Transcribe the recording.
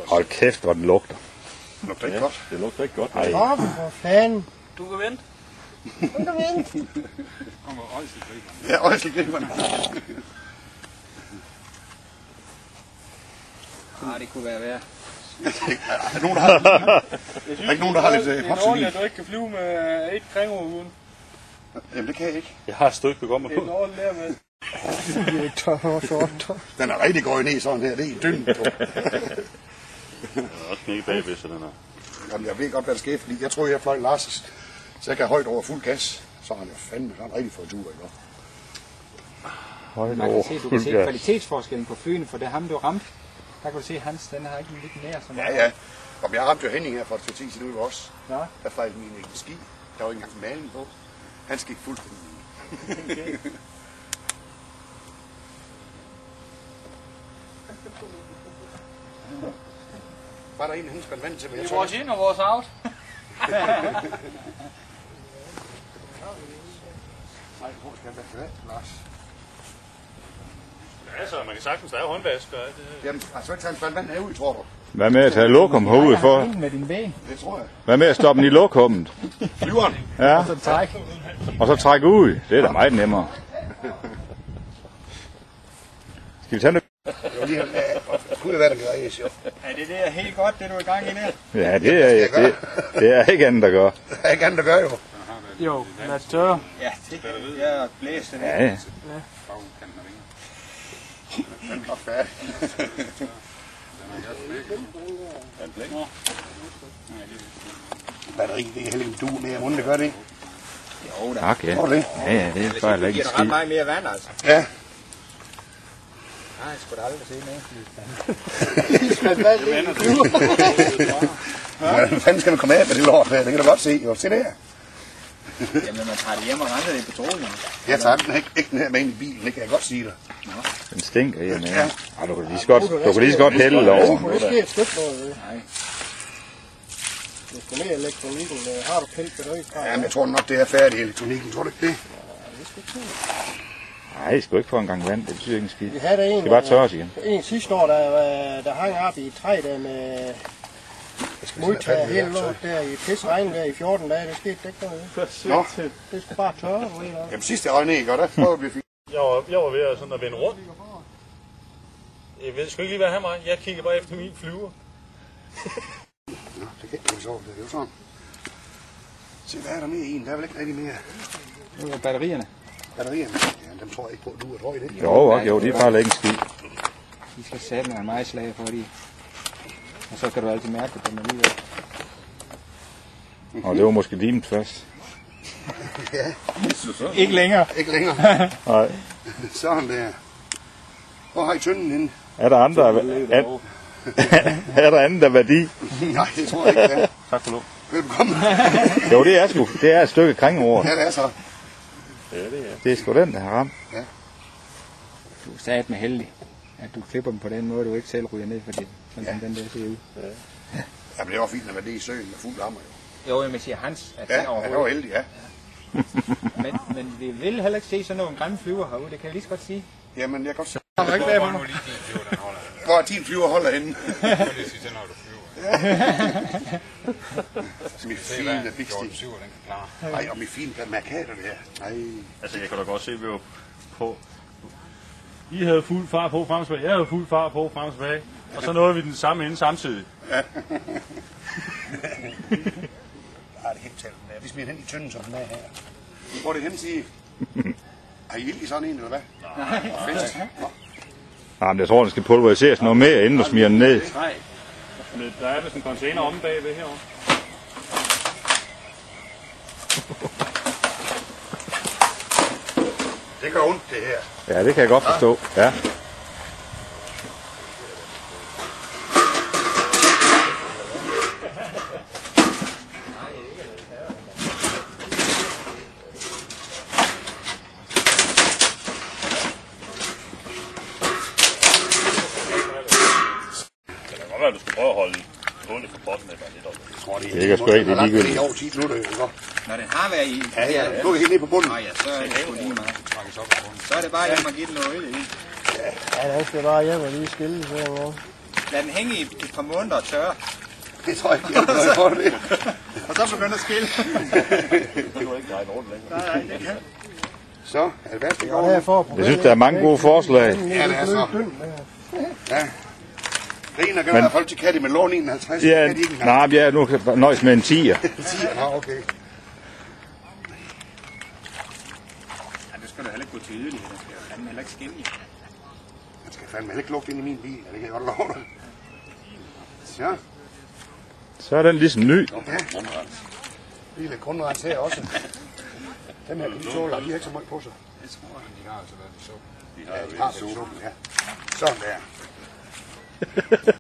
Hold kæft, hvor den lugter. Det lugter ikke godt. Det lugter ikke godt. Nej. For fanden. Du kan vente. Du kan vente. Kommer øjselgriberne. Ja, øjselgriberne. Det kunne være værd. Der er ikke nogen, der har lidt Det er dårligt, at du ikke kan flyve med et krængord uden. Jamen, det kan jeg ikke. Jeg har et stykke begår mig Det er på. dårligt der med. Den er rigtig gået ned sådan her. Det er i dyngen. Den er også knækket bagved, så den er... Jamen, jeg ved godt, hvad der sker, fordi jeg tror, jeg fløj Lars, så jeg kan højt over fuld gas. Så har han jo fandme rigtig fået tur, ikke? Man kan se, du kan se kvalitetsforskellen på flyene, for det er ham, du ramte. Der kan du se, hans den har ikke lidt nær så meget. Ja. Og jeg ramte jo Henning her for et 2 timer siden ude ved os. Ja. Der fløj min ski. Der var ikke engang maling på. Han gik fuldstændig. Okay. Var der en, der spændte vand til mig? Det er vores ind og vores out. Nej, hvor skal jeg være vand, Lars? Ja, så man kan sagtens lave håndvask. Jamen, altså ikke tage en spand vand herud, tror du? Hvad med at tage lokum herude for? Med din ben. Det tror jeg. Hvad med at stoppe den i lokummet? Flyveren. Ja, Så træk. og så trække ud. Det er da meget nemmere. Skal vi tage det? Det var lige kunne det være, der gør æs, jo. Er det der helt godt, det du er i gang i der? Ja, det er ikke andet, der gør. Der er ikke andet, der gør, jo. Jo, lad os tørre. Ja, det jeg blæste det. Ja, ja. Den er færdig. Batteri, det er heller ikke en due mere i munden, det gør det ikke. Jo da. Tak, ja. Tror du det? Ja, det er bare ikke Det giver ret ski. meget mere vand, altså. Ja. Nej, jeg skulle da aldrig se mere. Hvordan fanden skal du komme af med det lort der? Det kan du godt se. Jo, se det her. Jamen, man tager det hjem og renser det i petroleum. Jeg tager den ikke den her med ind i bilen, det kan jeg godt sige dig. Den stinker i med. Ja, du kan lige så godt hælde over. Det må ikke et stykke noget. Nej. Det skal mere elektronikken. Har du pænt batteri fra? Jamen, jeg tror nok, det er færdigt elektronikken. Tror du ikke det? Nej, I skal ikke få en gang vand. Det betyder ikke en skid. Vi havde der en, Det bare tørres igen. en sidste år, der hang op i et træ der med modtager hele lort der i pisse regnvejr i 14 dage. Det skete ikke noget. Nå. Det skulle bare tørre. Jamen, sidste øjne ikke, og der prøver at blive fint. Jeg var ved at, sådan at vende rundt. Jeg ved sgu ikke lige, hvad han var. Jeg kigger bare efter min flyver. Nå, det kan ikke så. Det er jo sådan. Se, hvad er der mere i en? Der er vel ikke rigtig mere. Nu er batterierne. Batterierne? Ja, dem tror jeg ikke på, du er drøg det. Jo, det er bare ikke en skid. De skal sætte med meget slag for de. Og så kan du altid mærke det på dem alligevel. Og det var måske limet først. Ja, Ikke længere. ikke længere. Nej. Sådan der. Hvor har I tynden henne? Er der andre er der andet af værdi? Nej, det tror jeg ikke, det er. Tak for lov. Velkommen. Jo, det er sgu. Det er et stykke kringord. Ja, det er så. Det er sgu den, der har ramt. Du er sat med heldig, at du klipper dem på den måde, du ikke selv ryger ned, fordi sådan den der ser ud. Jamen, det var fint, at man det i søen med fuld ammer, jo. Jo, jeg siger hans, at Ja, den jeg var overhovedet. heldig, ja. Men vi vil heller ikke se sådan nogle grimme flyver herude, det kan jeg lige så godt sige. Jamen, jeg kan godt se. Har ikke bag på mig? Hvor er din flyver holder henne? Min fine bikstil. Nej, og min fine markader det her. Nej. Altså, jeg kan da godt se, at vi var på... I havde fuld fart på frem og tilbage, jeg havde fuld fart på frem og tilbage. Og så nåede vi den samme ende samtidig. Ja. Ej, det kan ikke tælle den der. Vi smider den hen i tynden, som den er her. Hvor er det hen, sige? Har I ild i sådan en, eller hvad? Nej. Fest. Nej, men jeg tror, den skal pulveriseres noget mere, inden du smider den ned. Nej. Der er vist en container omme bagved herovre. Det gør ondt, det her. Ja, det kan jeg godt forstå. Ja. Du skal prøve at holde bundet for potten eller lidt op. Jeg tror, Det er sgu ikke, det er ligegyldigt. over 10 minutter, ikke? Når den har været i. Ja. Nu er vi helt nede på bunden. Ja, så er det jo lige meget. Så er det bare hjem og give den noget øl i. Ja, den skal bare hjem og lige skille. Lad den hænge i et par måneder og tørre. Det tror jeg ikke, jeg får det. Og så begynder at skille. Det kan ikke regne rundt længere. Nej, det kan. Så er det værd, det går. Jeg synes, der er mange gode forslag. Ja, det er så. Ja. Riner gør i hvert fald til katte med lån 51. Ja, nej, jeg nu nøjes med en 10'er. Ja, okay. Ja, det skal du heller ikke gå til yderlighed. Det skal jo fandme heller ikke skinne. Han skal fandme heller ikke lugte ind i min bil. Ja, det kan jeg godt love dig. Så. Så er den ligesom ny. Ja. Lille grundrens her også. Dem her, de tåler, de har ikke så meget på sig. Det tror jeg, de har altså været i suppen. Ja, de har været i suppen, ja. Sådan der.